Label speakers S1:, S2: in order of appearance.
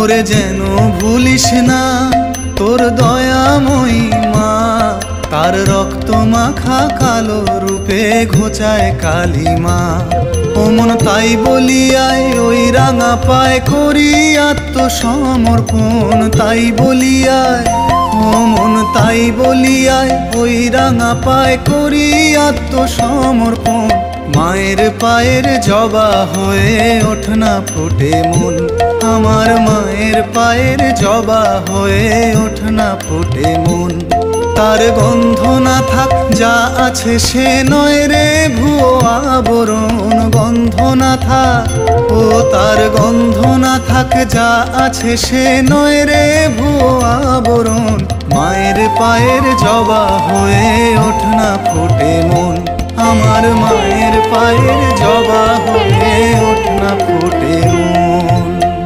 S1: ওরে যেন ভুলিস না তোর দয়াময়ী মা, তার রক্ত মাখা কালো রূপে ঘোচায় কালিমা। ও মন তাই বলিয়ায় ওই রাঙা পায় করি আত্মসমর্পণ, তাই বলিয়ায় ও মন তাই বলিয়ায় ওই রাঙা পায় করি আত্মসমর্পণ। মায়ের পায়ের জবা হয়ে ওঠ না ফোটে মন, আমার মায়ের পায়ের জবা হয়ে ওঠ না ফোটে মন। তার গন্ধ না থাক যা আছে সে নয় রে ভুয়ো আবরণ, গন্ধ না থাক ও তার গন্ধ না থাক যা আছে সে নয় রে ভুয়ো আবরণ। মায়ের পায়ের জবা হয়ে ওঠ না ফোটে মন, আমার মায়ের পায়ের জবা হয়ে ওঠ না।